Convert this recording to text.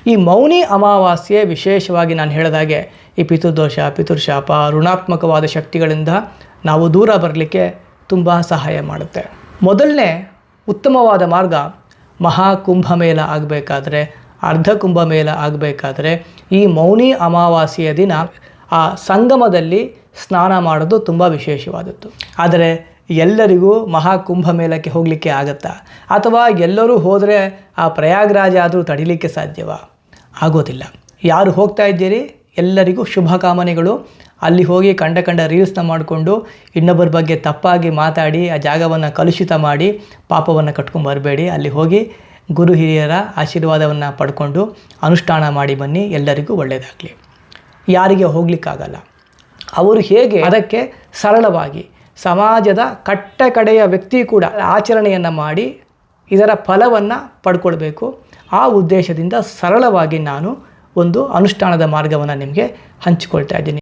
ಈ ಮೌನಿ ಅಮಾವಾಸ್ಯೆ ವಿಶೇಷವಾಗಿ ನಾನು ಹೇಳಿದಾಗೆ ಈ ಪಿತೃದೋಷ, ಪಿತೃಶಾಪ, ಋಣಾತ್ಮಕವಾದ ಶಕ್ತಿಗಳಿಂದ ನಾವು ದೂರ ಬರಲಿಕ್ಕೆ ತುಂಬ ಸಹಾಯ ಮಾಡುತ್ತೆ. ಮೊದಲನೇ ಉತ್ತಮವಾದ ಮಾರ್ಗ, ಮಹಾಕುಂಭಮೇಳ ಆಗಬೇಕಾದ್ರೆ, ಅರ್ಧ ಕುಂಭಮೇಳ ಆಗಬೇಕಾದ್ರೆ ಈ ಮೌನಿ ಅಮಾವಾಸ್ಯೆಯ ದಿನ ಆ ಸಂಗಮದಲ್ಲಿ ಸ್ನಾನ ಮಾಡೋದು ತುಂಬ ವಿಶೇಷವಾದದ್ದು. ಆದರೆ ಎಲ್ಲರಿಗೂ ಮಹಾಕುಂಭಮೇಳಕ್ಕೆ ಹೋಗಲಿಕ್ಕೆ ಆಗುತ್ತಾ? ಅಥವಾ ಎಲ್ಲರೂ ಹೋದರೆ ಆ ಪ್ರಯಾಗ್ರಾಜ ಆದರೂ ತಡಿಲಿಕ್ಕೆ ಸಾಧ್ಯವಾ? ಆಗೋದಿಲ್ಲ. ಯಾರು ಹೋಗ್ತಾ ಇದ್ದೀರಿ ಎಲ್ಲರಿಗೂ ಶುಭಕಾಮನೆಗಳು. ಅಲ್ಲಿ ಹೋಗಿ ಕಂಡ ರೀಲ್ಸ್ನ ಮಾಡಿಕೊಂಡು ಇನ್ನೊಬ್ಬರ ಬಗ್ಗೆ ತಪ್ಪಾಗಿ ಮಾತಾಡಿ ಆ ಜಾಗವನ್ನು ಕಲುಷಿತ ಮಾಡಿ ಪಾಪವನ್ನು ಕಟ್ಕೊಂಡು ಬರಬೇಡಿ. ಅಲ್ಲಿ ಹೋಗಿ ಗುರು ಹಿರಿಯರ ಆಶೀರ್ವಾದವನ್ನು ಪಡ್ಕೊಂಡು ಅನುಷ್ಠಾನ ಮಾಡಿ ಬನ್ನಿ. ಎಲ್ಲರಿಗೂ ಒಳ್ಳೆಯದಾಗಲಿ. ಯಾರಿಗೆ ಹೋಗಲಿಕ್ಕಾಗಲ್ಲ ಅವರು ಹೇಗೆ ಅದಕ್ಕೆ ಸರಳವಾಗಿ ಸಮಾಜದ ಕಡೆಯ ವ್ಯಕ್ತಿ ಕೂಡ ಆಚರಣೆಯನ್ನು ಮಾಡಿ ಇದರ ಫಲವನ್ನು ಪಡ್ಕೊಳ್ಬೇಕು. ಆ ಉದ್ದೇಶದಿಂದ ಸರಳವಾಗಿ ನಾನು ಒಂದು ಅನುಷ್ಠಾನದ ಮಾರ್ಗವನ್ನು ನಿಮಗೆ ಹಂಚಿಕೊಳ್ತಾ ಇದ್ದೀನಿ.